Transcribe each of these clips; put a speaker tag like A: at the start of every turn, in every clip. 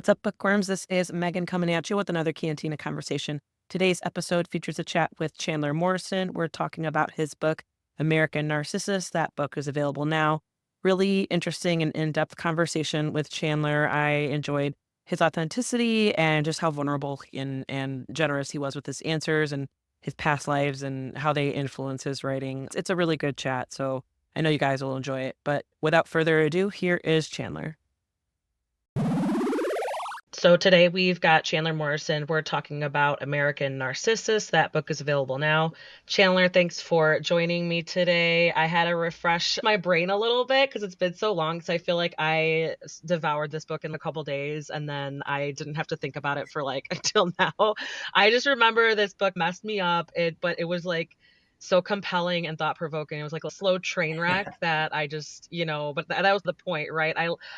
A: What's up, bookworms? This is Megan coming at you with another Cantina conversation. Today's episode features a chat with Chandler Morrison. We're talking about his book, American Narcissus. That book is available now. Really interesting and in-depth conversation with Chandler. I enjoyed his authenticity and just how vulnerable and generous he was with his answers and his past lives and how they influence his writing. It's a really good chat, so I know you guys will enjoy it. But without further ado, here is Chandler. So today we've got Chandler Morrison. We're talking about American Narcissus. That book is available now. Chandler, thanks for joining me today. I had to refresh my brain a little bit because it's been so long. So I feel like I devoured this book in a couple days and then I didn't have to think about it for like until now. I just remember this book messed me up. But it was like so compelling and thought provoking. It was like a slow train wreck that I just, but that was the point, right?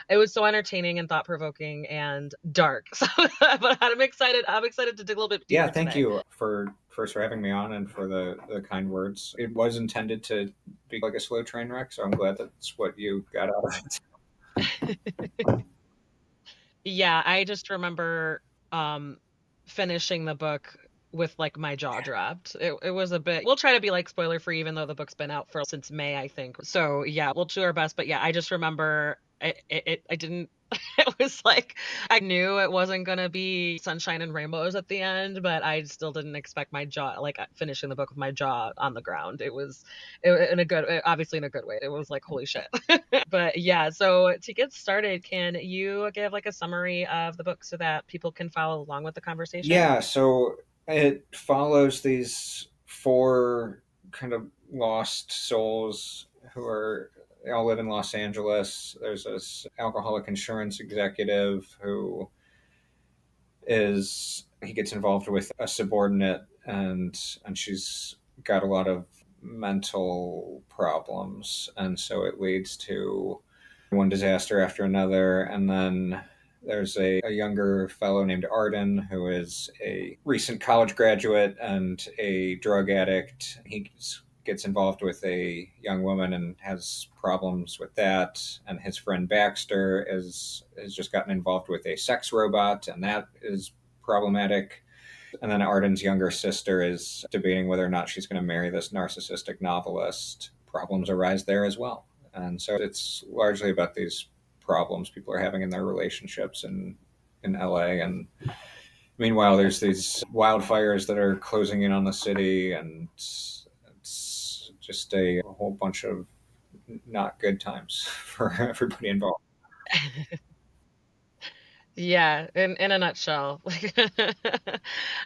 A: It was so entertaining and thought provoking and dark. So, but I'm excited. I'm excited to dig a little bit
B: Yeah,
A: deeper
B: thank
A: today.
B: you for first for having me on and for the kind words. It was intended to be like a slow train wreck, so I'm glad that's what you got out of it.
A: Yeah, I just remember um finishing the book with like my jaw dropped. It was a bit. We'll try to be like spoiler free, even though the book's been out for since May, I think. So yeah, we'll do our best. But yeah, I just remember I didn't. It was like I knew it wasn't gonna be sunshine and rainbows at the end, but I still didn't expect my jaw like finishing the book with my jaw on the ground. In a good, obviously in a good way. It was like holy shit. But yeah, so to get started, can you give like a summary of the book so that people can follow along with the conversation?
B: Yeah, so it follows these four kind of lost souls who are they all live in Los Angeles. There's this alcoholic insurance executive who is he gets involved with a subordinate and she's got a lot of mental problems, and so it leads to one disaster after another. And then there's a younger fellow named Arden who is a recent college graduate and a drug addict. He gets involved with a young woman and has problems with that. And his friend Baxter is has just gotten involved with a sex robot, and that is problematic. And then Arden's younger sister is debating whether or not she's going to marry this narcissistic novelist. Problems arise there as well. And so it's largely about these problems people are having in their relationships in LA. And meanwhile, there's these wildfires that are closing in on the city, and it's just a whole bunch of not good times for everybody involved.
A: Yeah, in a nutshell. Like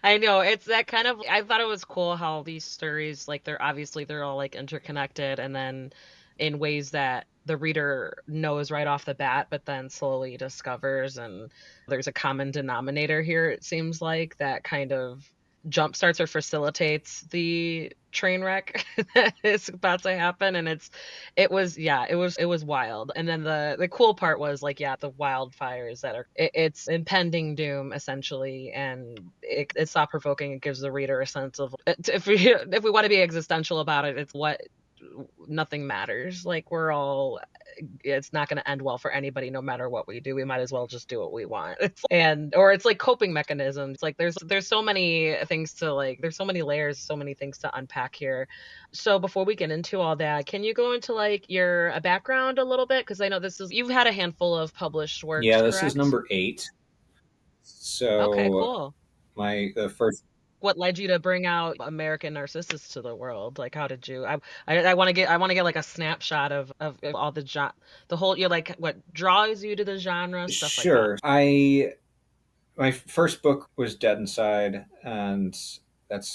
A: I know it's that kind of I thought it was cool how these stories like they're all like interconnected and then in ways that the reader knows right off the bat but then slowly discovers and there's a common denominator here it seems like that kind of jumpstarts or facilitates the train wreck that is about to happen and it was wild. And then the cool part was like yeah, the wildfires that it's impending doom essentially, and it's thought provoking. It gives the reader a sense of if we want to be existential about it, it's what nothing matters. Like we're all it's not going to end well for anybody no matter what we do. We might as well just do what we want. And or it's like coping mechanisms. Like there's so many things to like there's so many layers, so many things to unpack here. So before we get into all that, can you go into like your background a little bit because I know this is you've had a handful of published works,
B: Yeah, this is
A: correct?
B: number 8.
A: Okay,
B: So
A: cool.
B: my the first
A: What led you to bring out American Narcissus to the world? Like, how did you? I want to get like a snapshot of all the whole. You're like what draws you to the genre, stuff like that.
B: Sure. I my first book was Dead Inside, and that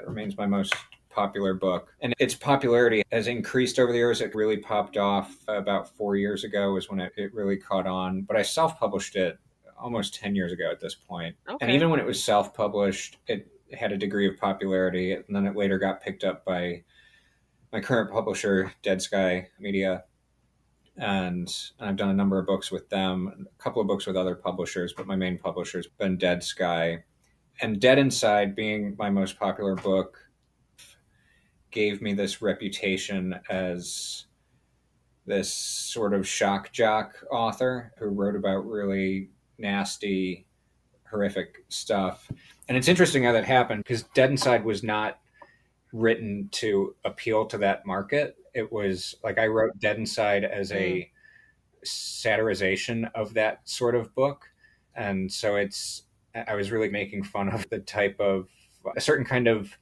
B: remains my most popular book. And its popularity has increased over the years. It really popped off about 4 years ago was when it really caught on. But I self-published it almost 10 years ago at this point. And
A: Okay.
B: even when it was self-published, it had a degree of popularity, and then it later got picked up by my current publisher, Dead Sky Media, and I've done a number of books with them, a couple of books with other publishers, but my main publisher's been Dead Sky. And Dead Inside, being my most popular book, gave me this reputation as this sort of shock jock author who wrote about really nasty, horrific stuff. And it's interesting how that happened because Dead Inside was not written to appeal to that market. It was like I wrote Dead Inside as
A: Mm,
B: a satirization of that sort of book. And so I was really making fun of the type of a certain kind of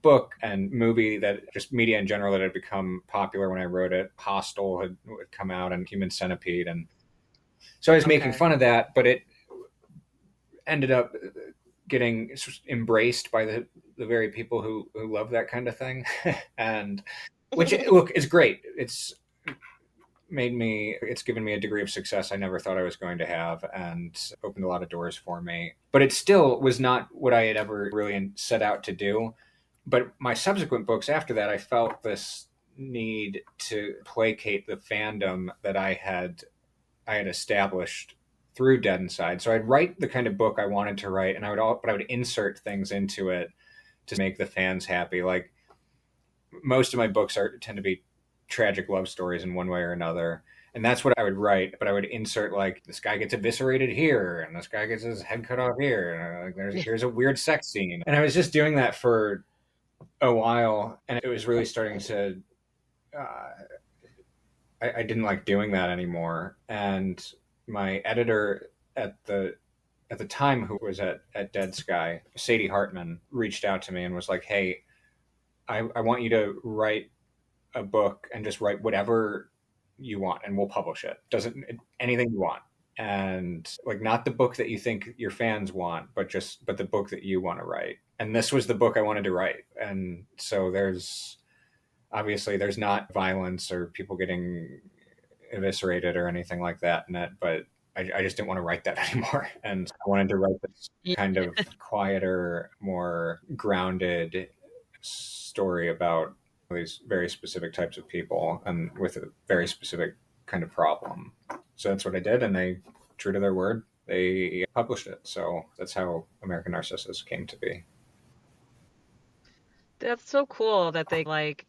B: book and movie that just media in general that had become popular when I wrote it. Hostel had come out and Human Centipede. And so I was making
A: okay.
B: fun of that, but it ended up getting embraced by the very people who love that kind of thing. And which, look, is great. It's given me a degree of success I never thought I was going to have and opened a lot of doors for me. But it still was not what I had ever really set out to do. But my subsequent books after that, I felt this need to placate the fandom that I had established through Dead Inside. So I'd write the kind of book I wanted to write, and I would insert things into it to make the fans happy. Like most of my books tend to be tragic love stories in one way or another. And that's what I would write, but I would insert like this guy gets eviscerated here, and this guy gets his head cut off here, and like here's a weird sex scene. And I was just doing that for a while, and it was really starting to. Uh, I didn't like doing that anymore, and my editor at the time, who was at Dead Sky, Sadie Hartman, reached out to me and was like, "Hey, I want you to write a book and just write whatever you want and we'll publish it. Doesn't anything you want. And like not the book that you think your fans want, but the book that you want to write. And this was the book I wanted to write. And so there's not violence or people getting eviscerated or anything like that in it, but I just didn't want to write that anymore. And I wanted to write this
A: Yeah.
B: kind of quieter, more grounded story about these very specific types of people and with a very specific kind of problem. So that's what I did, and they, true to their word, they published it. So that's how American Narcissus came to be.
A: That's so cool that they like,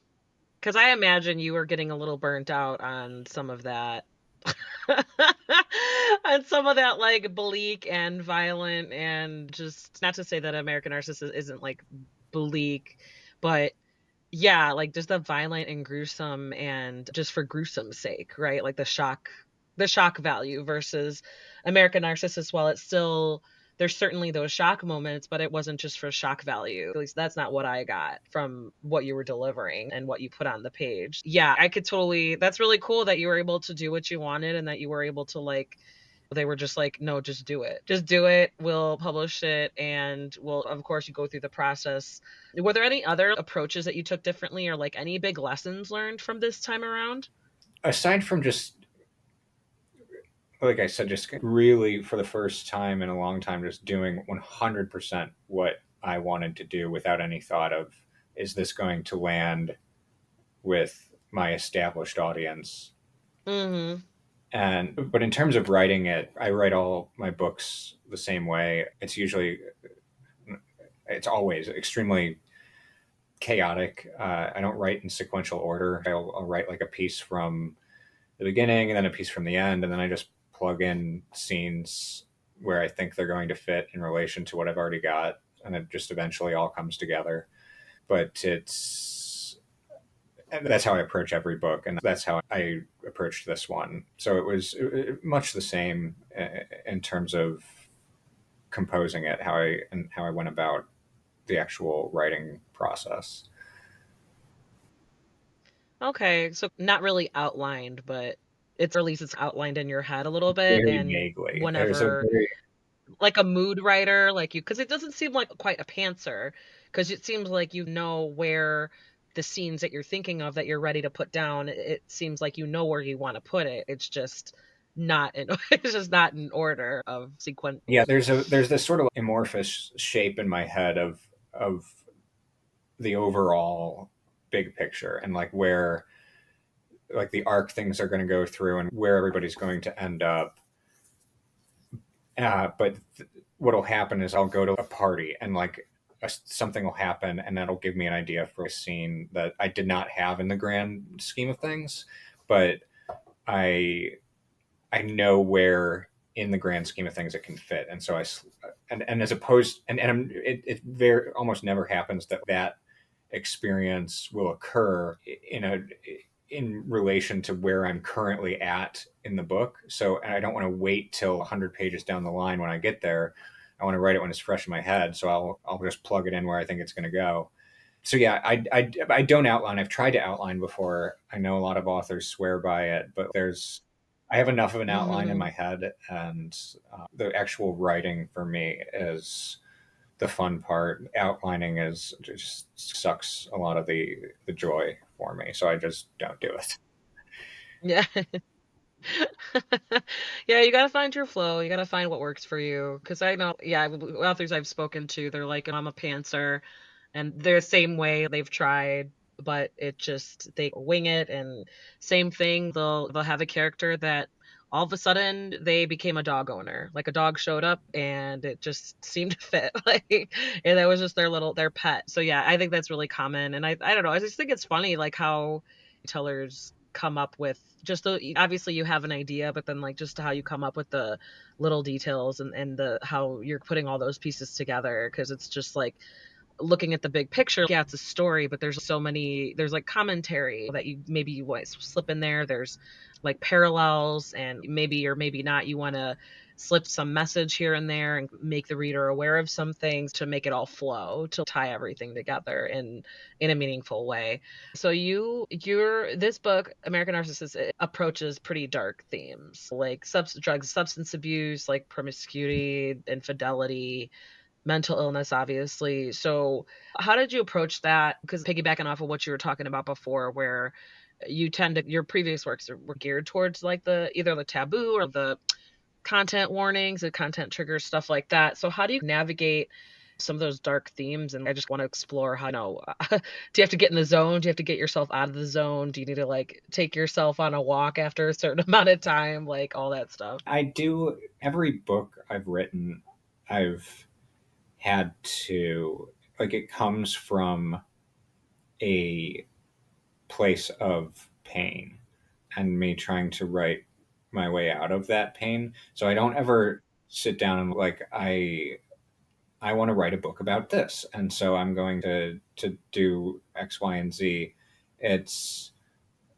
A: because I imagine you were getting a little burnt out on some of that. On some of that like bleak and violent, and just not to say that American Narcissus isn't like bleak, but yeah, like just the violent and gruesome and just for gruesome's sake, right? Like the shock value versus American Narcissus, while it's still there's certainly those shock moments, but it wasn't just for shock value. At least that's not what I got from what you were delivering and what you put on the page. Yeah, I could totally that's really cool that you were able to do what you wanted and that you were able to like they were just like, no, just do it. Just do it. We'll publish it. And we'll, of course, you go through the process. Were there any other approaches that you took differently or like any big lessons learned from this time around?
B: Aside from just, like I said, just really for the first time in a long time, just doing 100% what I wanted to do without any thought of, is this going to land with my established audience?
A: Mm-hmm.
B: But in terms of writing it, I write all my books the same way. It's always extremely chaotic. I don't write in sequential order. I'll write like a piece from the beginning and then a piece from the end, and then I just plug in scenes where I think they're going to fit in relation to what I've already got, and it just eventually all comes together. But that's how I approach every book, and that's how I approached this one. So it was much the same in terms of composing it, how I went about the actual writing process.
A: Okay. So not really outlined, but it's or at least it's outlined in your head a little bit.
B: Very
A: And
B: vaguely. There's a
A: whenever
B: very
A: like a mood writer, like you, because it doesn't seem like quite a pantser, because it seems like you know where the scenes that you're thinking of that you're ready to put down. It seems like you know where you want to put it. It's just not in it's just not in order of
B: yeah.
A: sequential.
B: There's this sort of amorphous shape in my head of the overall big picture and like where like the arc things are going to go through and where everybody's going to end up. But what'll happen is I'll go to a party and like something will happen and that'll give me an idea for a scene that I did not have in the grand scheme of things, but I I know where in the grand scheme of things, it can fit. And so and as opposed, it very almost never happens that that experience will occur in relation to where I'm currently at in the book. So, and I don't want to wait till 100 pages down the line when I get there. I want to write it when it's fresh in my head. So I'll just plug it in where I think it's going to go. So yeah, I don't outline. I've tried to outline before. I know a lot of authors swear by it, but I have enough of an outline in my head, and the actual writing for me is the fun part. Outlining is just sucks a lot of the joy for me, so I just don't do it.
A: Yeah. Yeah, you gotta find your flow, you gotta find what works for you. Cause I know, yeah, authors I've spoken to, they're like, "I'm a pantser," and they're the same way, they've tried, but it just they wing it, and same thing, they'll have a character that all of a sudden they became a dog owner. Like, a dog showed up and it just seemed to fit, like, and that was just their pet. So, yeah, I think that's really common, and I don't know, I just think it's funny, like, how tellers come up with just the obviously you have an idea, but then like just how you come up with the little details and the how you're putting all those pieces together because it's just like looking at the big picture, yeah, it's a story, but there's so many, there's like commentary that you want to slip in there. There's like parallels, and maybe or maybe not, you want to slip some message here and there and make the reader aware of some things to make it all flow, to tie everything together in a meaningful way. So you're this book, American Narcissus, it approaches pretty dark themes like drugs, substance abuse, like promiscuity, infidelity, mental illness, obviously. So, how did you approach that? Because piggybacking off of what you were talking about before, where you tend to your previous works were geared towards like the either the taboo or the content warnings, the content triggers, stuff like that. So, how do you navigate some of those dark themes? And I just want to explore how, do you have to get in the zone? Do you have to get yourself out of the zone? Do you need to like take yourself on a walk after a certain amount of time? Like all that stuff.
B: I do every book I've written. I've had to like it comes from a place of pain and me trying to write my way out of that pain. So I don't ever sit down and like I want to write a book about this, and so I'm going to do X, Y, and Z. It's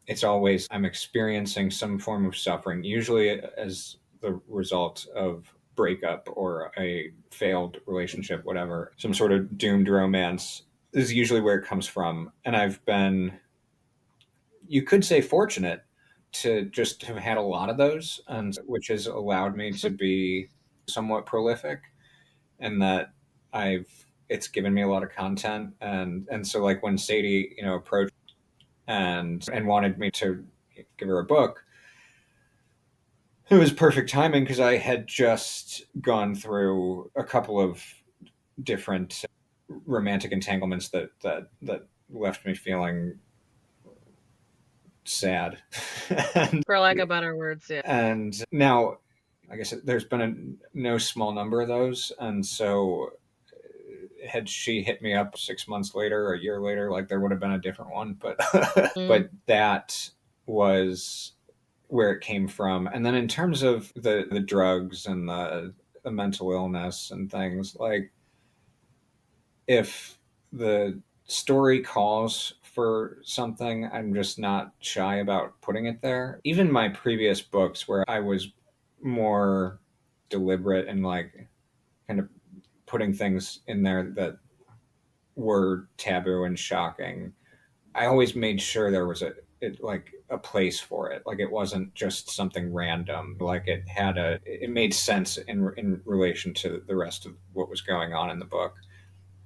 B: it's always I'm experiencing some form of suffering, usually as the result of breakup or a failed relationship, whatever, some sort of doomed romance is usually where it comes from. And I've been, you could say, fortunate to just have had a lot of those, and which has allowed me to be somewhat prolific, and that I've it's given me a lot of content, and so like when Sadie approached and wanted me to give her a book, it was perfect timing because I had just gone through a couple of different romantic entanglements that left me feeling sad. and,
A: For lack of better words, yeah.
B: and now, I guess there's been no small number of those, and so had she hit me up 6 months later or a year later, like there would have been a different one. But
A: Mm.
B: but that was where it came from. And then in terms of the drugs and the mental illness and things, like if the story calls for something, I'm just not shy about putting it there. Even my previous books where I was more deliberate and like kind of putting things in there that were taboo and shocking, I always made sure there was like a place for it. Like it wasn't just something random. Like it made sense in relation to the rest of what was going on in the book.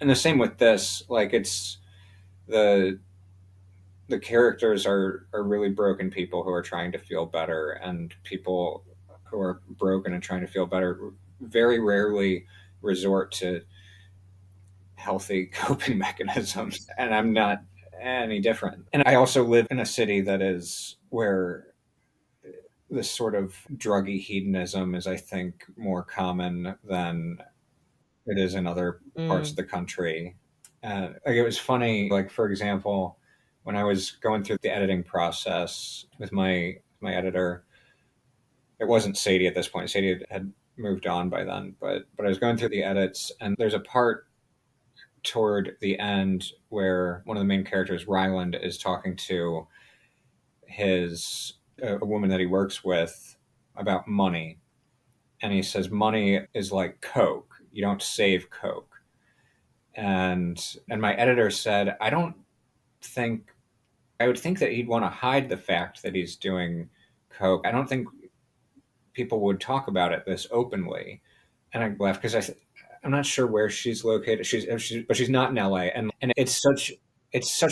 B: And the same with this. Like it's the the characters are really broken people who are trying to feel better, and people who are broken and trying to feel better very rarely resort to healthy coping mechanisms. And I'm not any different. And I also live in a city that is where this sort of druggy hedonism is, I think, more common than it is in other parts of
A: Mm.
B: the country. Like it was funny, like for example, when I was going through the editing process with my editor, It wasn't Sadie at this point. Sadie had moved on by then, but I was going through the edits, and there's a part toward the end where one of the main characters, Ryland, is talking to his a woman that he works with about money, and he says money is like coke. You don't save coke. And my editor said, I don't think I would think that he'd want to hide the fact that he's doing coke. I don't think people would talk about it this openly. And I laughed because I'm not sure where she's located. But she's not in LA, and it's such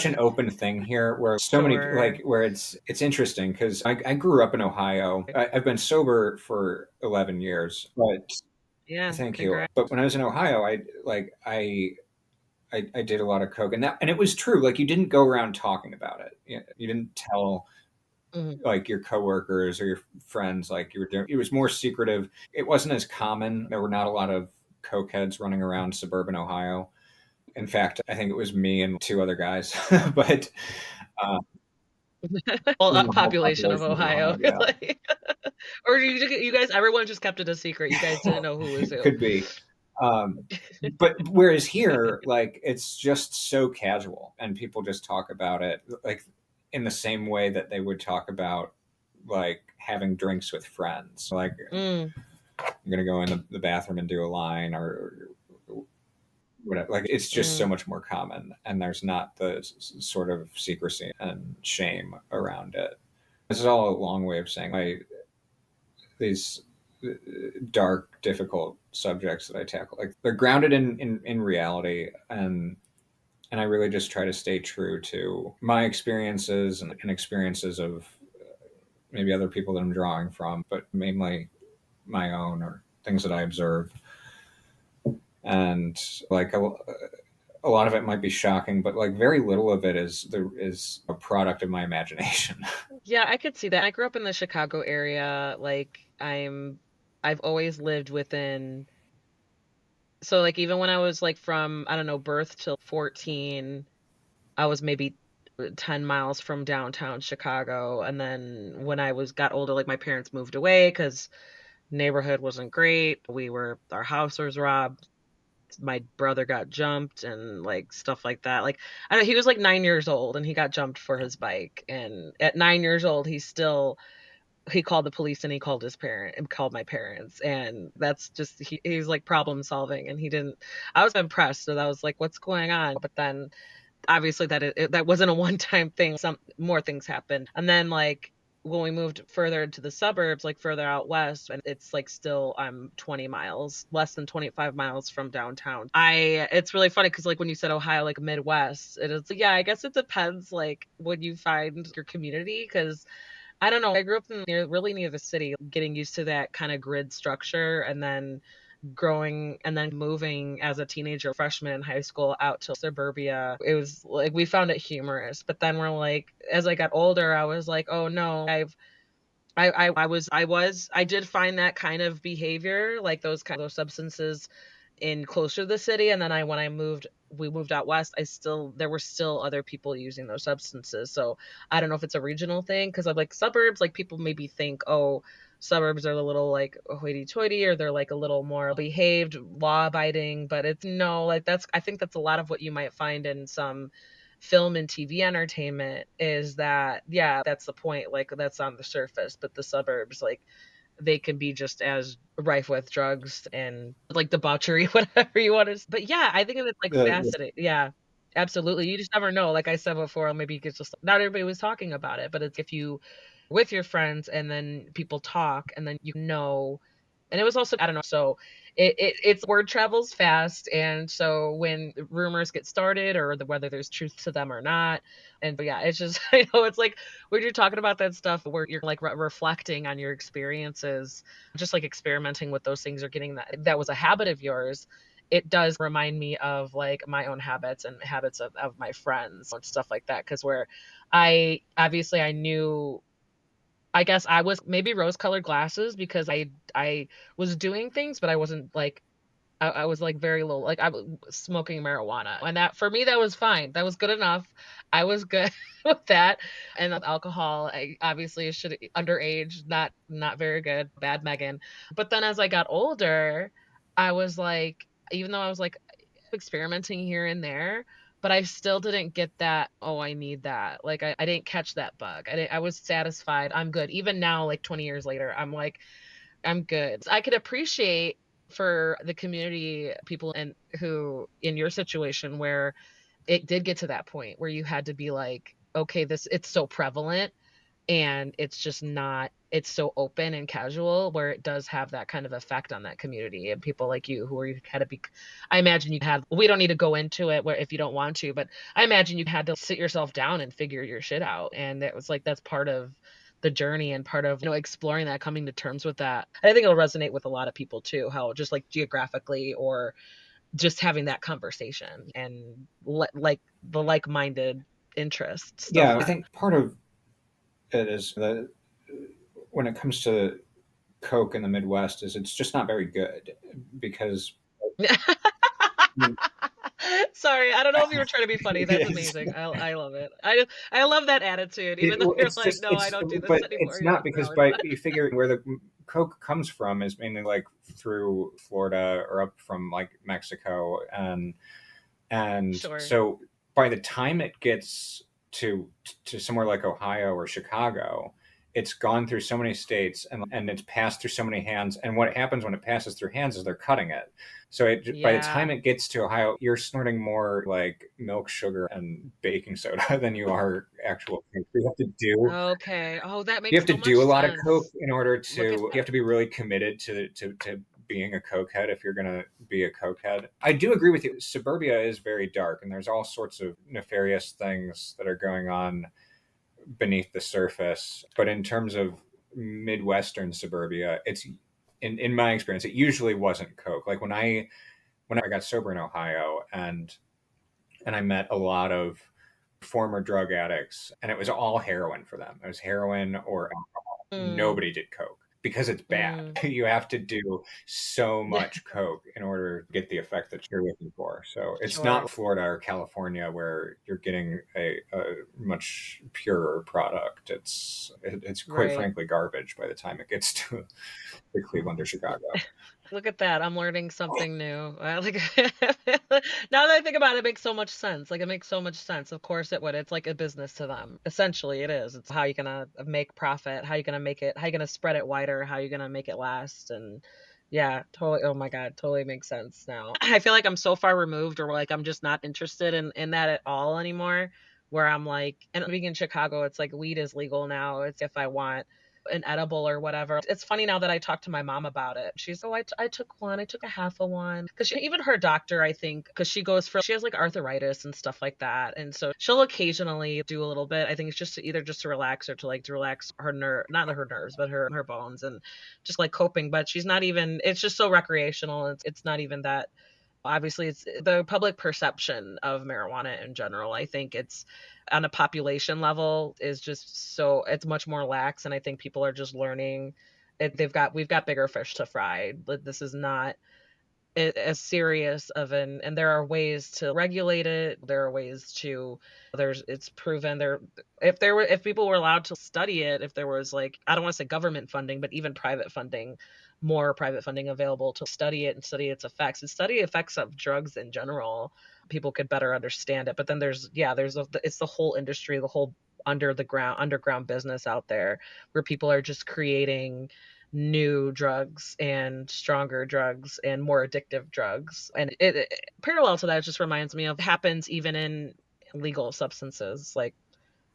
B: an open thing here where so many
A: Sure.
B: where it's interesting because I grew up in Ohio. I've been sober for 11 years, but
A: Yeah,
B: thank you.
A: congrats.
B: But when I was in Ohio, I did a lot of coke, and it was true. Like you didn't go around talking about it. You didn't tell
A: Mhm.
B: like your coworkers or your friends like you were doing. It was more secretive. It wasn't as common. There were not a lot of cokeheads running around suburban Ohio. In fact, I think it was me and two other guys, but uh,
A: Well,
B: in the whole
A: population of
B: population of
A: Ohio,
B: Ohio, yeah,
A: like, or you guys, everyone just kept it a secret. You guys didn't know who was who.
B: could be. Um, but whereas here, like it's just so casual, and people just talk about it like in the same way that they would talk about like having drinks with friends. Like
A: Mm,
B: I'm gonna go in the bathroom and do a line or whatever. Like it's just so
A: mm.
B: much more common, and there's not the sort of secrecy and shame around it. This is all a long way of saying these dark, difficult subjects that I tackle. Like they're grounded in reality, and I really just try to stay true to my experiences and experiences of maybe other people that I'm drawing from, but mainly my own or things that I observe. And like a lot of it might be shocking, but like very little of it is a product of my imagination.
A: Yeah, I could see that. I grew up in the Chicago area. I've always lived within. So like even when I was like from I don't know birth till 14, I was maybe 10 miles from downtown Chicago. And then when I was got older, like my parents moved away because neighborhood wasn't great. Our house was robbed. My brother got jumped and like stuff like that. Like I don't he was like 9 years old and he got jumped for his bike. And at 9 years old, he called the police and he called his parent and called my parents. And that's just he's like problem solving and he didn't I was impressed. So that was like, what's going on? But then obviously that wasn't a one time thing. Some more things happened. And then like when we moved further into the suburbs, like further out west, and it's like still I'm 20 miles, less than 25 miles from downtown. I It's really funny because like when you said Ohio, like Midwest, it is yeah, I guess it depends like when you find your community because I don't know. I grew up really near the city, getting used to that kind of grid structure, and then growing and then moving as a teenager, freshman in high school, out to suburbia. It was like we found it humorous, but then we're like, as I got older, I was like, oh no, I did find that kind of behavior, like those substances in closer to the city. And then when we moved out west, there were still other people using those substances. So I don't know if it's a regional thing because I'm like suburbs, like people maybe think, oh, suburbs are a little like hoity-toity or they're like a little more behaved, law abiding, but it's no, like I think that's a lot of what you might find in some film and TV entertainment is that yeah, that's the point, like that's on the surface, but the suburbs like they can be just as rife with drugs and like debauchery, whatever you want to. But yeah, I think it's like
B: The,
A: fascinating. Yeah, absolutely. You just never know. Like I said before, maybe it's just not everybody was talking about it, but it's if you with your friends and then people talk and then you know. And it was also I don't know. So it's word travels fast, and so when rumors get started or whether there's truth to them or not, and but yeah, it's just I know it's like when you're talking about that stuff where you're like reflecting on your experiences, just like experimenting with those things or getting that was a habit of yours, it does remind me of like my own habits and habits of my friends and stuff like that. Because where I knew I guess I was maybe rose colored glasses because I was doing things, but I wasn't like I was like very low, like I was smoking marijuana, and that for me that was fine. That was good enough. I was good with that. And with alcohol, I obviously should underage, not very good, bad Megan. But then as I got older, I was like, even though I was like experimenting here and there, but I still didn't get that, oh, I need that. Like I didn't catch that bug. I was satisfied. I'm good. Even now, like 20 years later, I'm like, I'm good. I could appreciate for the community people and who in your situation where it did get to that point where you had to be like, okay, this it's so prevalent and it's just not it's so open and casual where it does have that kind of effect on that community and people like you who are you had to be I imagine you had we don't need to go into it where if you don't want to, but I imagine you had to sit yourself down and figure your shit out. And it was like that's part of the journey and part of exploring that, coming to terms with that. I think it'll resonate with a lot of people too, how just like geographically or just having that conversation and like the like-minded interests stuff
B: Yeah, I
A: like
B: think part of it is that when it comes to Coke in the Midwest, is it's just not very good because
A: that. Sorry, I don't know if you were trying to be funny. That's
B: it is.
A: amazing. I love it. I love that attitude. Even though you're
B: It's
A: like,
B: just
A: no, I
B: it's
A: don't do this
B: but
A: anymore.
B: it's
A: You're
B: not
A: like,
B: because
A: no, it's
B: by
A: fine.
B: you figure where the Coke comes from is mainly like through Florida or up from like Mexico, and
A: Sure.
B: so by the time it gets to somewhere like Ohio or Chicago, it's gone through so many states and it's passed through so many hands. And what happens when it passes through hands is they're cutting it. So by the time
A: Yeah.
B: it gets to Ohio, you're snorting more like milk, sugar, and baking soda than you are actual Coke.
A: Okay. Oh, that
B: You
A: makes
B: have to
A: so
B: do
A: much
B: a lot of Coke
A: sense.
B: in order
A: Look at
B: to. You have
A: that.
B: to be really committed to being a cokehead if you're going to be a cokehead. I do agree with you. Suburbia is very dark, and there's all sorts of nefarious things that are going on beneath the surface. But in terms of Midwestern suburbia, it's in my experience, it usually wasn't Coke. Like when I got sober in Ohio, and I met a lot of former drug addicts, and it was all heroin for them. It was heroin or
A: Mm,
B: nobody did coke because it's bad.
A: mm,
B: You have to do so much coke in order to get the effect that you're looking for. So it's
A: sure.
B: not Florida or California where you're getting a much purer product. It's quite
A: Right.
B: frankly garbage by the time it gets to Cleveland or Chicago.
A: Look at that. I'm learning something new. Like now that I think about it, it makes so much sense. Like it makes so much sense. Of course it would. It's like a business to them. Essentially it is. It's how you gonna make profit, how you gonna make it, how you gonna spread it wider, how you gonna make it last. And yeah, totally. Oh my God, totally makes sense now. I feel like I'm so far removed or like I'm just not interested in that at all anymore. Where I'm like, and being in Chicago, it's like weed is legal now. It's if I want an edible or whatever. It's funny now that I talked to my mom about it. She's, oh, I took one. I took a half of one. Because even her doctor, I think, because she goes for, she has like arthritis and stuff like that. And so she'll occasionally do a little bit. I think it's just to either just to relax or to like to relax her nerve, not her nerves, but her bones and just like coping. But she's not even, it's just so recreational. It's not even that obviously it's the public perception of marijuana in general. I think it's on a population level is just so it's much more lax, and I think people are just learning it. We've got bigger fish to fry. This is not as serious of an, and there are ways to regulate it. There are ways to, there's, it's proven there, if there were, if people were allowed to study it, if there was like, I don't want to say government funding, but even private funding, more private funding available to study it and study its effects and study effects of drugs in general, people could better understand it. But then there's, yeah, it's the whole industry, the whole underground business out there where people are just creating new drugs and stronger drugs and more addictive drugs. And parallel to that, it just reminds me of happens even in legal substances like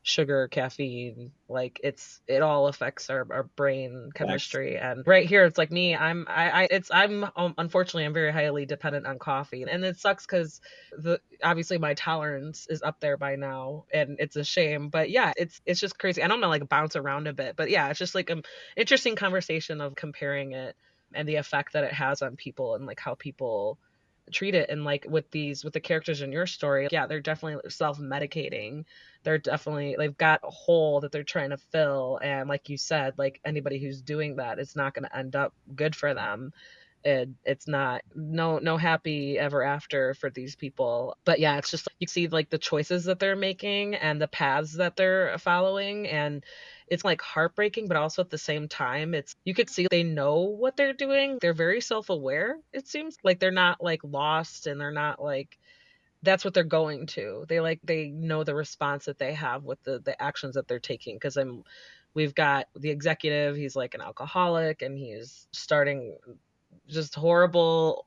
A: sugar, caffeine, like it all affects our brain
B: Thanks.
A: chemistry. And right here it's like me, I'm unfortunately I'm very highly dependent on coffee, and it sucks because the obviously my tolerance is up there by now and it's a shame. But yeah, it's just crazy. I don't know, like bounce around a bit, but yeah, it's just like an interesting conversation of comparing it and the effect that it has on people and like how people treat it. And like with the characters in your story, yeah, they're definitely self-medicating. They're definitely, they've got a hole that they're trying to fill, and like you said, like anybody who's doing that, it's not going to end up good for them. and it's not no happy ever after for these people. But yeah, it's just like you see like the choices that they're making and the paths that they're following, and it's like heartbreaking, but also at the same time it's you could see they know what they're doing. They're very self-aware, it seems. Like they're not like lost, and they're not like that's what they're going to. They know the response that they have with the actions that they're taking. Because we've got the executive, he's like an alcoholic, and he's starting just horrible,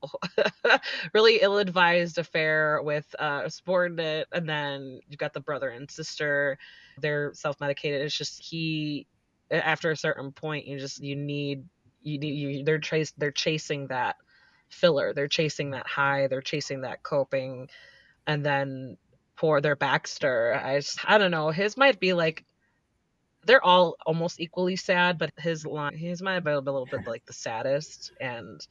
A: really ill-advised affair with a subordinate, and then you've got the brother and sister. They're self-medicated. It's just after a certain point, they're chasing that filler. They're chasing that high. They're chasing that coping, and then for their Baxter, I don't know. His might be like they're all almost equally sad, but his might be a little bit like the saddest, and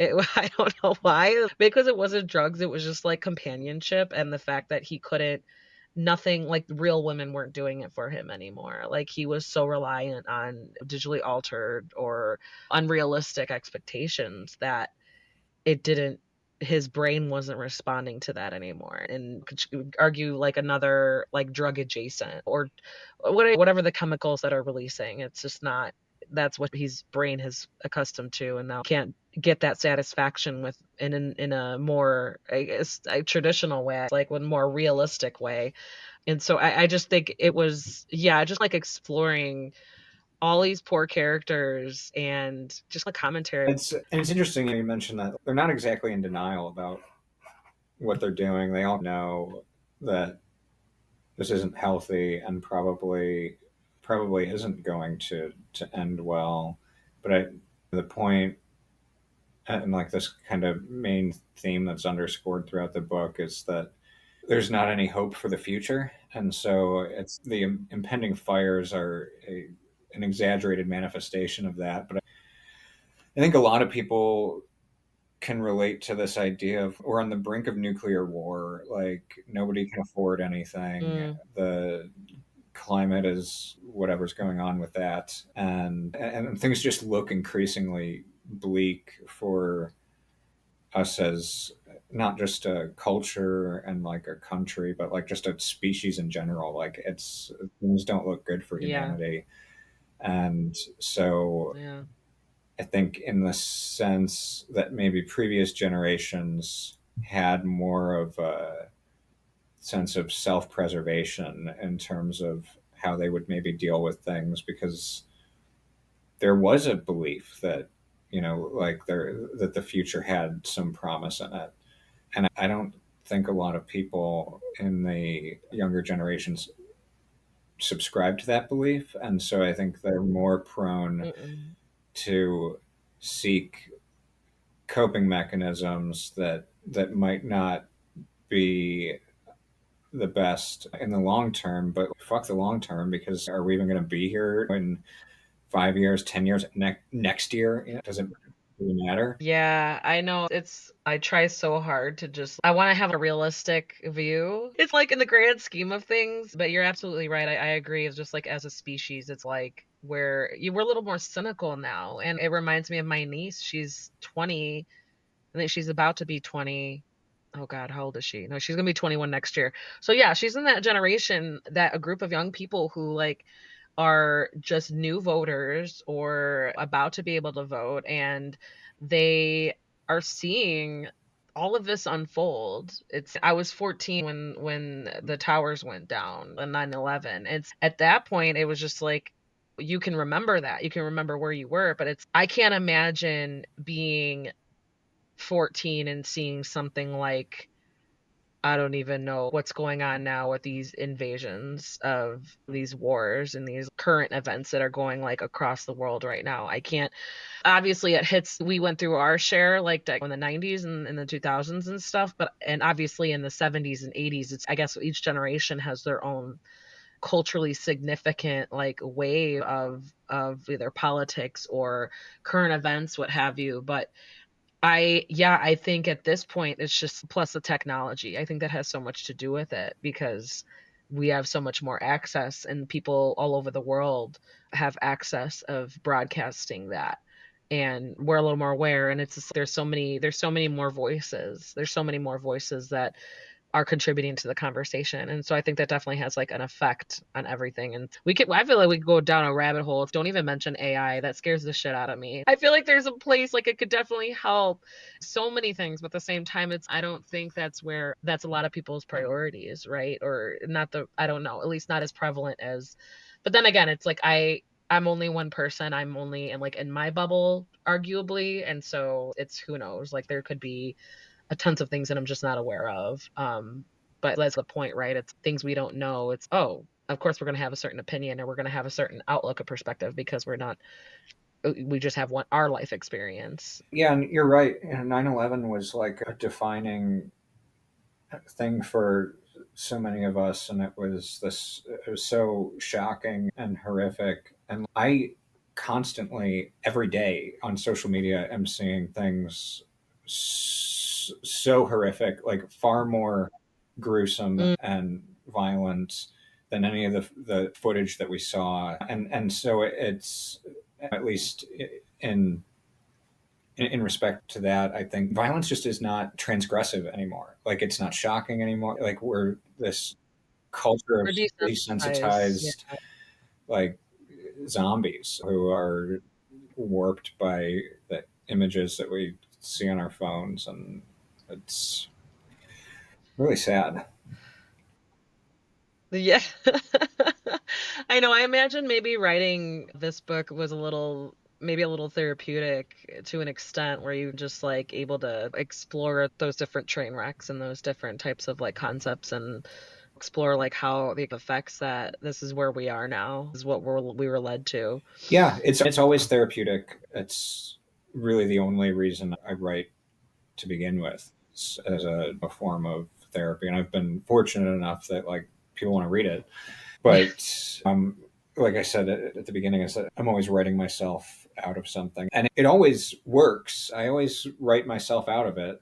A: I don't know why, because it wasn't drugs, it was just, like, companionship and the fact that he couldn't nothing like, real women weren't doing it for him anymore. Like, he was so reliant on digitally altered or unrealistic expectations that it didn't his brain wasn't responding to that anymore, and could you argue, like, another, like, drug adjacent or whatever the chemicals that are releasing, it's just not that's what his brain has accustomed to, and now can't get that satisfaction with in a more, I guess, a traditional way, like, one more realistic way. And so I just think it was, yeah, just, like, exploring all these poor characters and just, like, commentary.
B: It's interesting you mentioned that they're not exactly in denial about what they're doing. They all know that this isn't healthy and probably isn't going to end well. But the point, and like this kind of main theme that's underscored throughout the book, is that there's not any hope for the future, and so it's the impending fires are an exaggerated manifestation of that. But I think a lot of people can relate to this idea of we're on the brink of nuclear war. Like nobody can afford anything.
A: Mm,
B: The climate is whatever's going on with that, and things just look increasingly bleak for us as not just a culture and like a country, but like just a species in general. Like it's things don't look good for
A: yeah,
B: humanity, and so
A: yeah,
B: I think in the sense that maybe previous generations had more of a sense of self-preservation in terms of how they would maybe deal with things because there was a belief that like that the future had some promise in it, and I don't think a lot of people in the younger generations subscribe to that belief, and so I think they're more prone
A: mm-mm,
B: to seek coping mechanisms that might not be the best in the long term, but fuck the long term because are we even going to be here in 5 years, 10 years, next year? Does it really matter?
A: yeah. I know I try so hard to just I want to have a realistic view. It's like in the grand scheme of things, but you're absolutely right. I agree. It's just like as a species, it's like we're a little more cynical now, and it reminds me of my niece. She's 20. I think she's about to be 20. Oh God, how old is she? No, she's gonna be 21 next year. So yeah, she's in that generation, that a group of young people who like are just new voters or about to be able to vote, and they are seeing all of this unfold. It's I was 14 when the towers went down on 9/11. It's at that point it was just like you can remember that. You can remember where you were, but it's I can't imagine being 14 and seeing something like I don't even know what's going on now with these invasions of these wars and these current events that are going like across the world right now. I can't obviously it hits we went through our share like in the 90s and in the 2000s and stuff, but and obviously in the 70s and 80s it's I guess each generation has their own culturally significant like wave of either politics or current events what have you, but I think at this point it's just plus the technology. I think that has so much to do with it because we have so much more access and people all over the world have access of broadcasting that. and we're a little more aware, and it's just, there's so many more voices. There's so many more voices that are contributing to the conversation. And so I think that definitely has like an effect on everything. And I feel like we could go down a rabbit hole. Don't even mention AI. That scares the shit out of me. I feel like there's a place like it could definitely help so many things, but at the same time, I don't think that's a lot of people's priorities, right? Or not I don't know, at least not as prevalent as, but then again, it's like I'm only one person. I'm only in my bubble, arguably. And so it's, who knows, like there could be tons of things that I'm just not aware of. But that's the point, right? It's things we don't know. It's, oh, of course we're going to have a certain opinion, and we're going to have a certain outlook of perspective because we just have our life experience.
B: Yeah, and you're right. 9/11 was like a defining thing for so many of us, and it was so shocking and horrific. And I constantly, every day on social media, am seeing things so horrific, like far more gruesome
A: Mm,
B: and violent than any of the footage that we saw. And so it's, at least in respect to that, I think violence just is not transgressive anymore. Like, it's not shocking anymore. Like, we're this culture of
A: we're desensitized. Yeah.
B: desensitized, like, zombies who are warped by the images that we see on our phones, and it's really sad.
A: Yeah. I know. I imagine maybe writing this book was maybe a little therapeutic to an extent where you just like able to explore those different train wrecks and those different types of like concepts, and explore like how the effects that this is where we are now is what we were led to.
B: Yeah, it's always therapeutic. It's really the only reason I write to begin with, as a form of therapy. And I've been fortunate enough that, like, people want to read it.
A: Yeah.
B: But like I said at the beginning, I said I'm always writing myself out of something, and it always works. I always write myself out of it.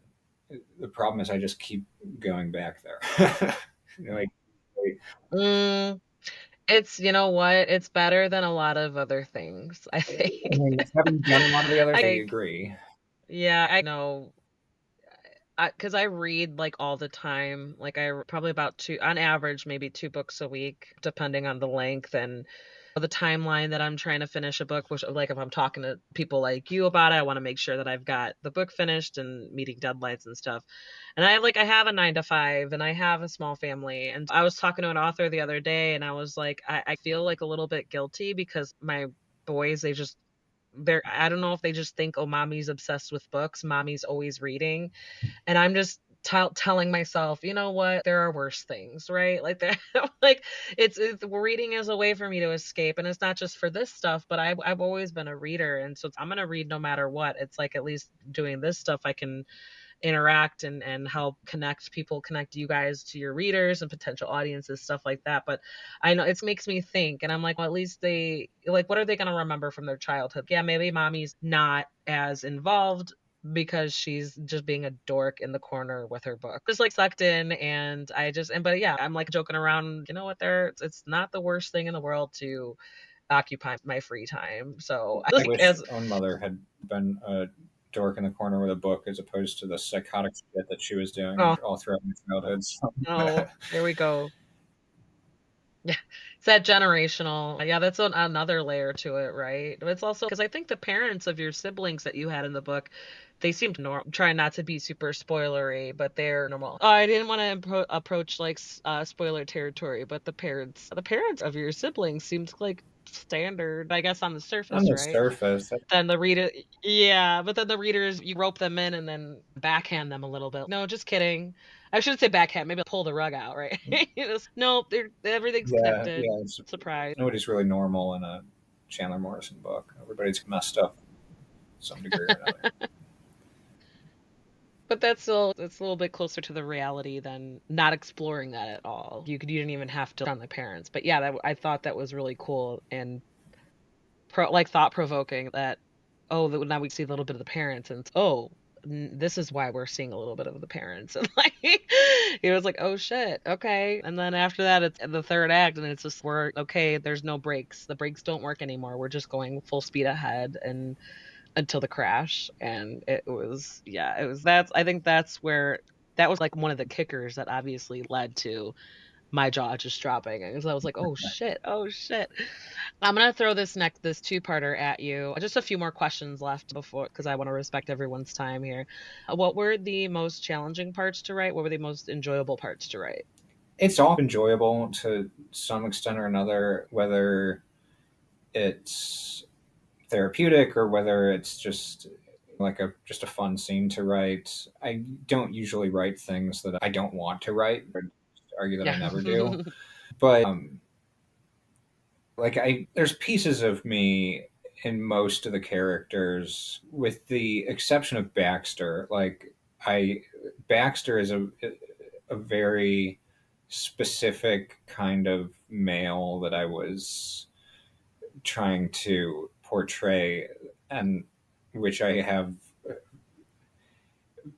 B: The problem is I just keep going back there. Like,
A: Mm, it's, you know what? It's better than a lot of other things, I
B: I
A: think.
B: mean, having done a lot of the other,
A: I
B: I
A: think,
B: agree.
A: yeah, I know. Because I read like all the time. Like probably about on average, maybe 2 books a week, depending on the length and the timeline that I'm trying to finish a book. Which, like, if I'm talking to people like you about it, I want to make sure that I've got the book finished and meeting deadlines and stuff. And I have a 9 to 5, and I have a small family. And I was talking to an author the other day, and I was like, I feel like a little bit guilty because my boys, I don't know if they just think, oh, mommy's obsessed with books, mommy's always reading, and I'm just telling myself, you know what? There are worse things, right? Like that, like it's reading is a way for me to escape, and it's not just for this stuff. But I've always been a reader, and so I'm gonna read no matter what. It's like at least doing this stuff, I can interact and help connect you guys to your readers and potential audiences, stuff like that. But I know it makes me think, and I'm like, well, at least they like, what are they going to remember from their childhood? Yeah, maybe mommy's not as involved because she's just being a dork in the corner with her book, just like sucked in. And but yeah, I'm like joking around, you know what, it's not the worst thing in the world to occupy my free time. So I
B: I
A: like,
B: wish
A: as
B: my own mother had been a dork in the corner with a book, as opposed to the psychotic shit that she was doing
A: oh,
B: all throughout my childhood. So,
A: oh, there we go. Yeah, it's that generational. Yeah, that's another layer to it, right? But it's also because I think the parents of your siblings that you had in the book, they seemed normal. Trying not to be super spoilery, but they're normal. Oh, I didn't want to approach like spoiler territory, but the parents of your siblings seemed like standard, I guess, on the
B: on
A: surface,
B: the
A: right?
B: surface,
A: Then the reader, yeah, but then the readers, you rope them in and then backhand them a little bit. No, just kidding. I shouldn't say backhand, maybe pull the rug out, right? No, everything's
B: yeah,
A: connected.
B: yeah, it's,
A: Surprise.
B: nobody's really normal in a Chandler Morrison book. Everybody's messed up to some degree or another.
A: But it's a little bit closer to the reality than not exploring that at all. You didn't even have to on the parents. But yeah, I thought that was really cool and like thought provoking that, oh, now we see a little bit of the parents, and oh, this is why we're seeing a little bit of the parents. And like it was like, oh shit, okay. And then after that, it's the third act, and it's just, we're okay, there's no brakes, the brakes don't work anymore, we're just going full speed ahead. And until the crash, and it was yeah, it was that's I think that's where that was, like, one of the kickers that obviously led to my jaw just dropping, and so I was like, "Oh shit, oh shit." I'm gonna throw this two-parter at you. Just a few more questions left before, because I wanna respect everyone's time here. What were the most challenging parts to write? What were the most enjoyable parts to write?
B: It's all enjoyable to some extent or another, whether it's therapeutic or whether it's just like a just a fun scene to write. I don't usually write things that I don't want to write, but argue that I
A: Yeah.
B: never do. But like I there's pieces of me in most of the characters with the exception of Baxter. Like I Baxter is a very specific kind of male that I was trying to portray, and which I have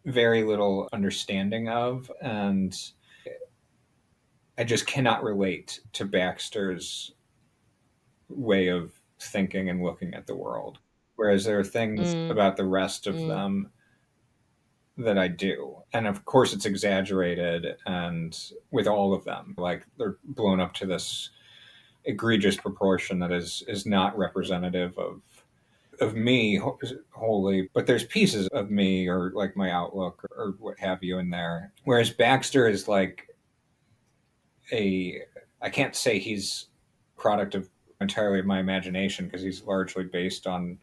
B: very little understanding of, and I just cannot relate to Baxter's way of thinking and looking at the world. Whereas there are things
A: Mm,
B: about the rest of
A: mm.
B: them that I do. And of course, it's exaggerated, and with all of them, like they're blown up to this egregious proportion that is not representative of me wholly, but there's pieces of me or like my outlook or what have you in there. Whereas Baxter is like a, I can't say he's product of entirely of my imagination because he's largely based on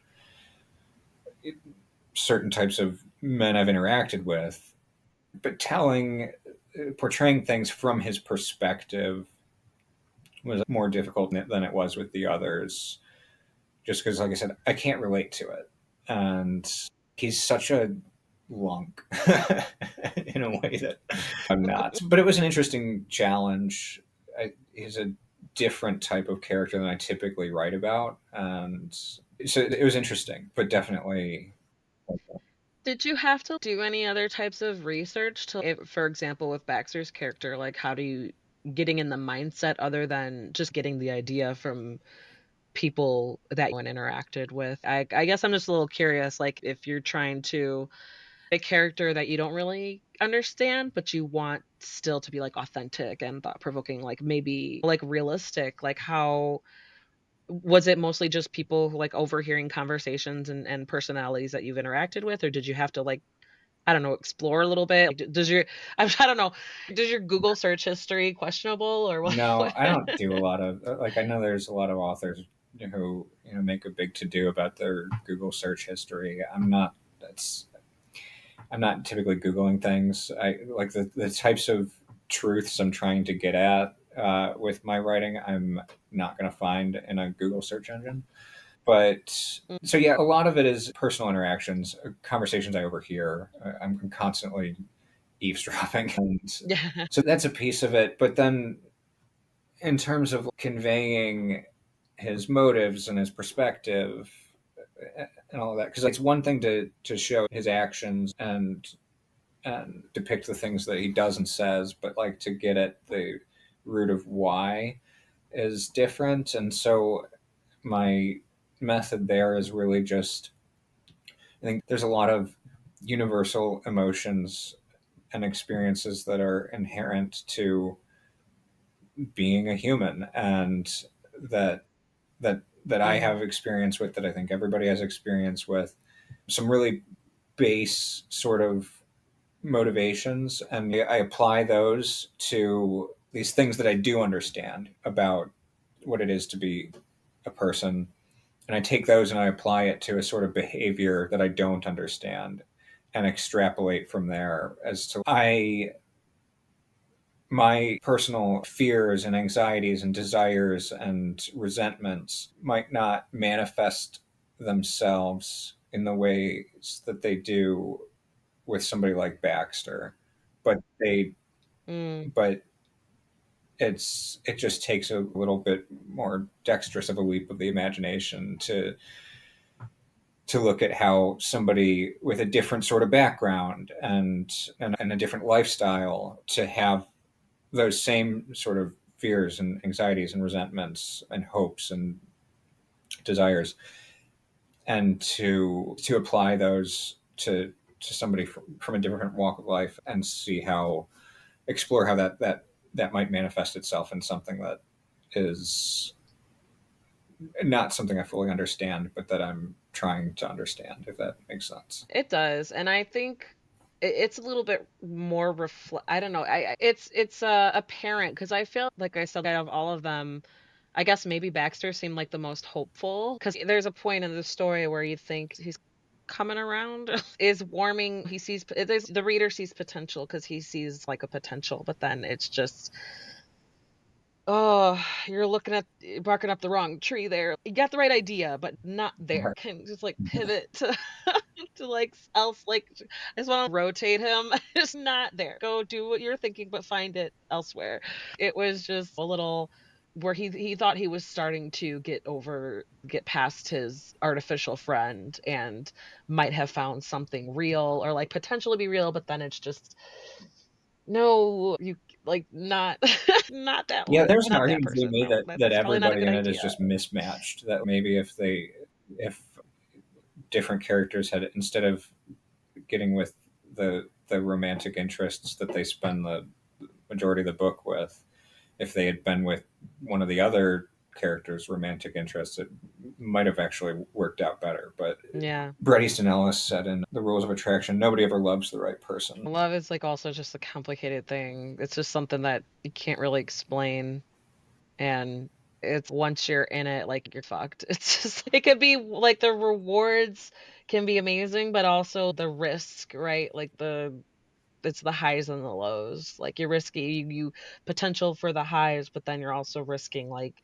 B: certain types of men I've interacted with, but portraying things from his perspective was more difficult than it was with the others. Just because, like I said, I can't relate to it, and he's such a lunk in a way that I'm not. But it was an interesting challenge. He's a different type of character than I typically write about, and so it was interesting, but definitely.
A: Did you have to do any other types of research to, if, for example, with Baxter's character, like how do you getting in the mindset other than just getting the idea from people that you interacted with? I guess I'm just a little curious, like if you're trying to a character that you don't really understand, but you want still to be like authentic and thought provoking, like maybe like realistic, like how was it mostly just people like overhearing conversations and personalities that you've interacted with, or did you have to like I don't know, explore a little bit? Like, does your I don't know, does your Google search history questionable or what?
B: No, I don't do a lot of like. I know there's a lot of authors who make a big to do about their Google search history. I'm not. That's I'm not typically Googling things. I like the types of truths I'm trying to get at with my writing. I'm not going to find in a Google search engine. But so yeah, a lot of it is personal interactions, conversations I overhear. I'm constantly eavesdropping, and
A: Yeah.
B: so that's a piece of it. But then, in terms of conveying his motives and his perspective and all of that, because it's one thing to show his actions and depict the things that he does and says, but like to get at the root of why is different. And so my method there is really just I think there's a lot of universal emotions and experiences that are inherent to being a human and that that I
A: Mm,
B: have experience with that I think everybody has experience with some really base sort of motivations and I apply those to these things that I do understand about what it is to be a person and I take those and I apply it to a sort of behavior that I don't understand and extrapolate from there as to I my personal fears and anxieties and desires and resentments might not manifest themselves in the ways that they do with somebody like Baxter but they
A: mm,
B: but it just takes a little bit more dexterous of a leap of the imagination to look at how somebody with a different sort of background and a different lifestyle to have those same sort of fears and anxieties and resentments and hopes and desires and to apply those to somebody from a different walk of life and see how explore how that might manifest itself in something that is not something I fully understand, but that I'm trying to understand, if that makes sense.
A: It does, and I think it's a little bit more I don't know, it's apparent because I feel like I said, out of all of them, I guess maybe Baxter seemed like the most hopeful because there's a point in the story where you think he's coming around, is warming, he sees the reader sees potential because he sees, like, a potential, but then it's just, "Oh, you're looking at barking up the wrong tree there. You got the right idea, but not there.
B: Right.
A: Can just, like, pivot to to, like, else, like, I just wanna rotate him. It's not there. Go do what you're thinking, but find it elsewhere." It was just a little where he thought he was starting to get past his artificial friend and might have found something real or, like, potential to be real, but then it's just, "No, you like, not not that
B: Yeah,
A: one,
B: there's an
A: not that
B: argument to be
A: person.
B: made
A: No,
B: that
A: that's probably not a
B: everybody
A: good
B: in it is
A: idea."
B: just mismatched. That maybe if different characters had, instead of getting with the romantic interests that they spend the majority of the book with, if they had been with one of the other characters' romantic interests, it might have actually worked out better. But
A: Yeah.
B: Bret Easton Ellis said in The Rules of Attraction, nobody ever loves the right person.
A: Love is, like, also just a complicated thing. It's just something that you can't really explain, and it's once you're in it, like, you're fucked. It's just it could be like, the rewards can be amazing, but also the risk, right? Like, it's the highs and the lows. Like, you're risky, you potential for the highs, but then you're also risking, like,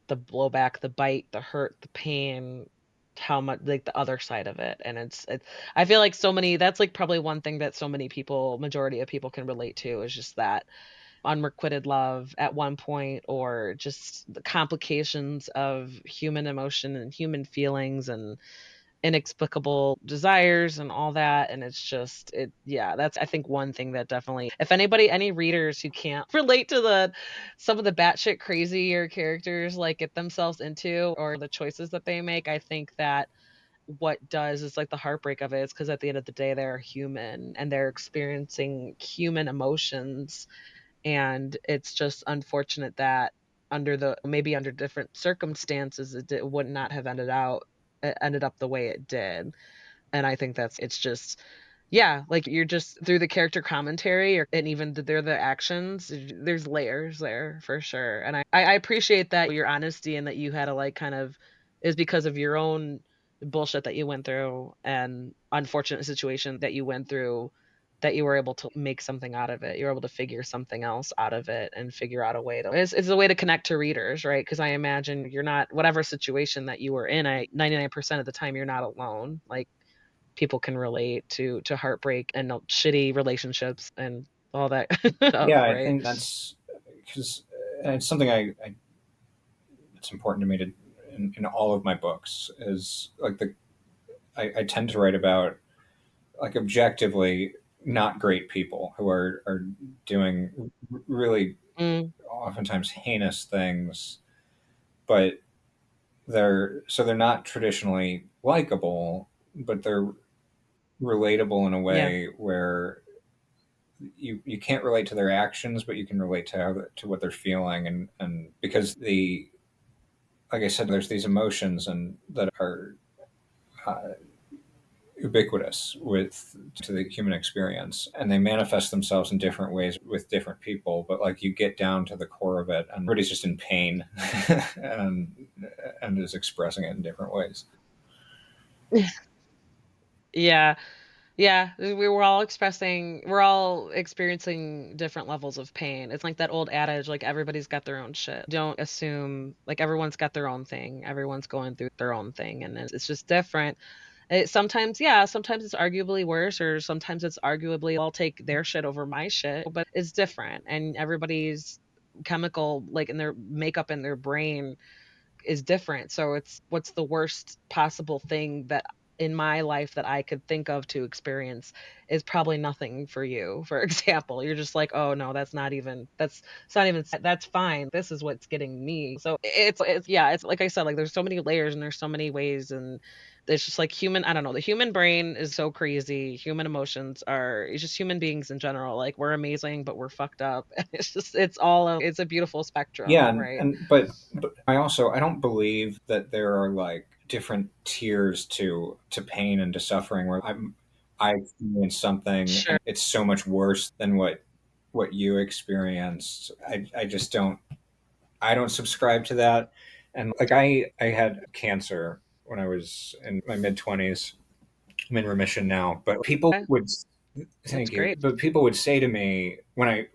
A: the blowback, the bite, the hurt, the pain, how much like, the other side of it, and it's I feel like so many that's, like, probably one thing that so many people majority of people can relate to is just that unrequited love at one point or just the complications of human emotion and human feelings and inexplicable desires and all that, and it's just yeah, that's I think one thing that definitely if any readers who can't relate to the some of the batshit crazier characters, like, get themselves into or the choices that they make, I think that what does is, like, the heartbreak of it is because at the end of the day, they're human and they're experiencing human emotions, and it's just unfortunate that under the maybe under different circumstances, it would not have ended up the way it did. And I think it's just yeah, like, you're just through the character commentary or and even the actions, there's layers there for sure, and I appreciate that your honesty and that you had to, like, kind of is because of your own bullshit that you went through and unfortunate situation that you went through, that you were able to make something out of it. You were able to figure something else out of it and figure out a way to it's a way to connect to readers, right? Because I imagine you're not whatever situation that you were in, 99% of the time, you're not alone, like, people can relate to heartbreak and shitty relationships and all that stuff,
B: Yeah, I
A: right?
B: think that's because it's something it's important to me to in all of my books is like I tend to write about like objectively not great people who are doing really
A: Mm,
B: oftentimes heinous things, but they're not traditionally likable, but they're relatable in a
A: yeah,
B: way where you can't relate to their actions, but you can relate to to what they're feeling, and because the like I said, there's these emotions and that are uh, ubiquitous with to the human experience, and they manifest themselves in different ways with different people, but like you get down to the core of it and everybody's just in pain and and is expressing it in different ways.
A: yeah. Yeah, we're all experiencing different levels of pain. It's like that old adage, like, everybody's got their own shit. Don't assume like, everyone's got their own thing. Everyone's going through their own thing, and it's just different. Sometimes yeah, sometimes it's arguably worse, or sometimes it's arguably, I'll take their shit over my shit, but it's different, and everybody's chemical, like, in their makeup in their brain is different. So it's what's the worst possible thing that in my life that I could think of to experience is probably nothing for you, for example. You're just like, "Oh, no, that's not even it's not even that's fine. This is what's getting me." So it's yeah, it's like I said, like, there's so many layers and there's so many ways, and it's just like human I don't know, the human brain is so crazy. Human emotions are it's just human beings in general. Like, we're amazing, but we're fucked up. It's a beautiful
B: Yeah,
A: spectrum, right?
B: but I don't believe that there are like different tiers to pain and to suffering where I experienced something
A: Sure.
B: and it's so much worse than what you experienced. I just I don't subscribe to that. And like I had cancer when I was in my mid 20s. I'm in remission now, but people
A: Okay,
B: would
A: that's
B: thank you.
A: great.
B: But people would say to me when I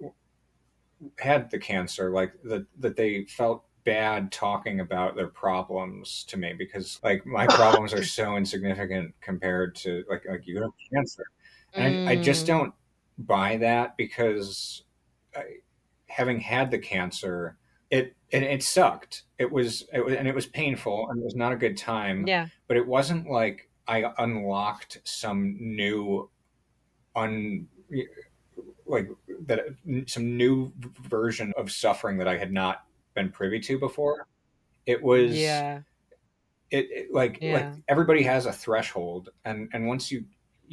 B: had the cancer, like that they felt bad talking about their problems to me because like my problems are so insignificant compared to like you have cancer, and I just
A: Mm,
B: don't buy that because I, having had the cancer, it sucked. It was painful and it was not a good time,
A: yeah,
B: but it wasn't like I unlocked some new un like that some new version of suffering that I had not been privy to before. It was
A: yeah,
B: like
A: yeah,
B: everybody has a threshold, and once you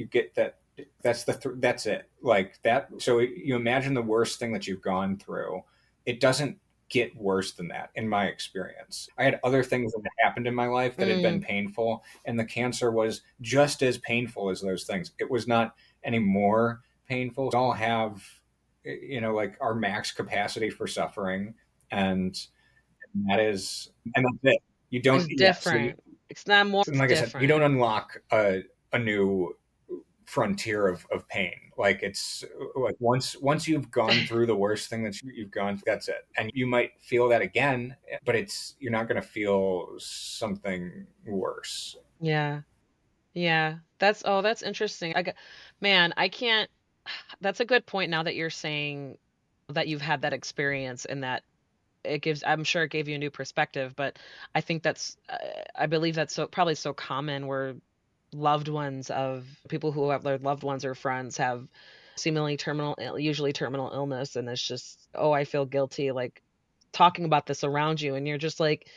B: get that, that's it. Like that. So you imagine the worst thing that you've gone through. It doesn't get worse than that in my experience. I had other things that had happened in my life that had been
A: mm,
B: painful, and the cancer was just as painful as those things. It was not any more painful. We all have, like our max capacity for suffering, and that is, and that's it. You don't,
A: it's
B: yeah. So
A: different. It's not more,
B: and
A: it's
B: like I said, you don't
A: different.
B: unlock a new frontier of pain. Like it's like once you've gone through the worst thing that you've gone through, that's it. And you might feel that again, but you're not going to feel something worse.
A: Yeah, yeah, that's interesting. Man, I can't that's a good point now that you're saying that you've had that experience and that I'm sure it gave you a new perspective, but I think I believe that's probably so common where loved ones of people who have their loved ones or friends have seemingly usually terminal illness, and it's just, "Oh, I feel guilty," like, talking about this around you, and you're just like,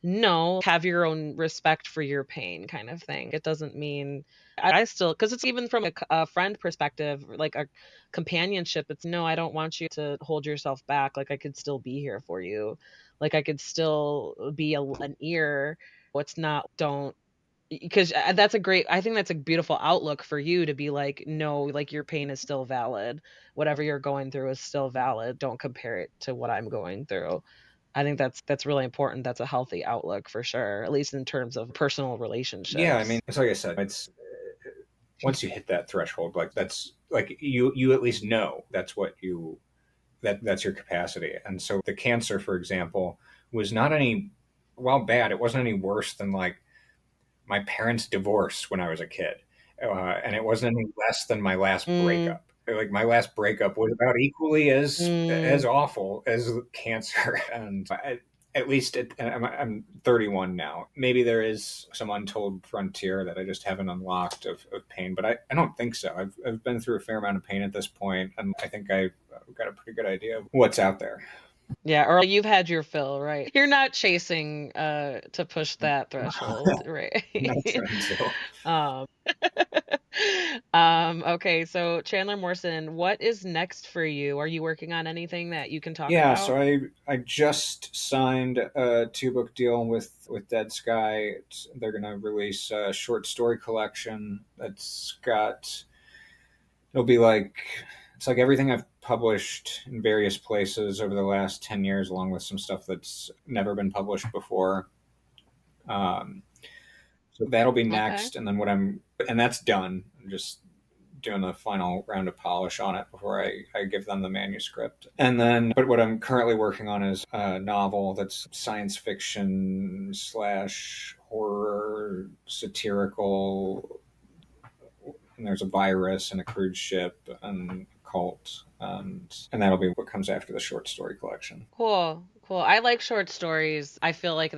A: "No, have your own respect for your pain," kind of thing. It doesn't mean I still, because it's even from a friend perspective, like a companionship, it's, "No, I don't want you to hold yourself back, like, I could still be here for you. Like, I could still be an ear. What's not don't." Because that's a great I think that's a beautiful outlook for you to be like, "No, like, your pain is still valid. Whatever you're going through is still valid. Don't compare it to what I'm going through." I think that's really important. That's a healthy outlook for sure, at least in terms of personal
B: Yeah, I mean,
A: relationships.
B: it's like I said, it's once you hit that threshold, like that's like you at least know that's what you that's your capacity. And so the cancer, for example, was not any while bad, it wasn't any worse than like my parents' divorce when I was a kid, and it wasn't any less than my last
A: Mm,
B: breakup. Like my last breakup was about equally as
A: mm,
B: awful as cancer, and at least I'm 31 now. Maybe there is some untold frontier that I just haven't unlocked of pain, but I don't think so. I've been through a fair amount of pain at this point, and I think I've got a pretty good idea of what's out there.
A: yeah, or you've had your fill, right? You're not chasing, to push that threshold, right?
B: Not trying to.
A: Um okay, so Chandler Morrison, what is next for you? Are you working on anything that you can talk
B: Yeah, so
A: about?
B: I just signed a 2 book deal with Dead Sky. They're gonna release a short story collection that's got it'll be like it's like everything I've published in various places over the last 10 years, along with some stuff that's never been published before. Um, so that'll be
A: Okay.
B: next, and then and that's done. I'm just doing the final round of polish on it before I give them the manuscript. And then, but what I'm currently working on is a novel that's science fiction slash horror, satirical. And there's a virus and a cruise ship and a cult, and that'll be what comes after the short story collection.
A: Cool. Cool. I like short stories. I feel like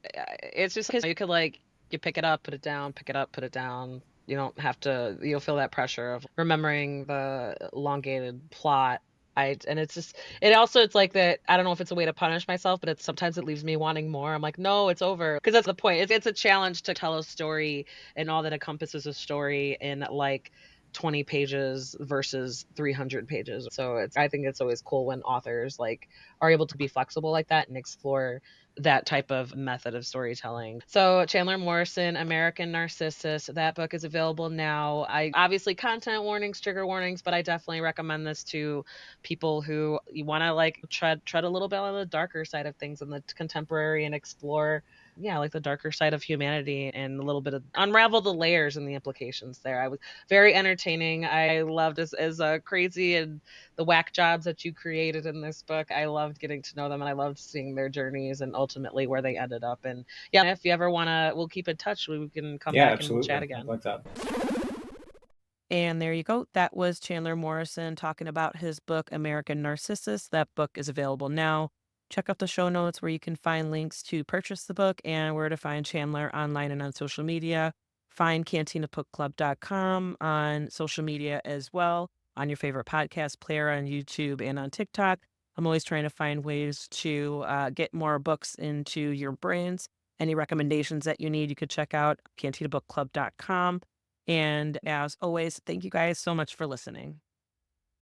A: it's just 'cause you could like you pick it up, put it down, pick it up, put it down. You don't have to you'll feel that pressure of remembering the elongated plot. And it's just it's like that. I don't know if it's a way to punish myself, but it's sometimes it leaves me wanting more. I'm like, "No, it's over." Because that's the point. It's a challenge to tell a story and all that encompasses a story in, like, 20 pages versus 300 pages. So I think it's always cool when authors, like, are able to be flexible like that and explore that type of method of storytelling. So Chandler Morrison, American Narcissus, that book is available now. I obviously content warnings, trigger warnings, but I definitely recommend this to people who you want to like tread a little bit on the darker side of things in the contemporary and explore yeah, like the darker side of humanity and a little bit of unravel the layers and the implications there. I was very entertaining. I loved as crazy and the whack jobs that you created in this book. I loved getting to know them and I loved seeing their journeys and ultimately where they ended up. And yeah, if you ever want to, we'll keep in touch. We can come
B: Yeah,
A: back and we'll chat
B: absolutely. I'd
A: again.
B: like that.
C: And there you go. That was Chandler Morrison talking about his book, American Narcissus. That book is available now. Check out the show notes where you can find links to purchase the book and where to find Chandler online and on social media. Find cantinabookclub.com on social media as well, on your favorite podcast player, on YouTube, and on TikTok. I'm always trying to find ways to get more books into your brains. Any recommendations that you need, you could check out cantinabookclub.com. And as always, thank you guys so much for listening.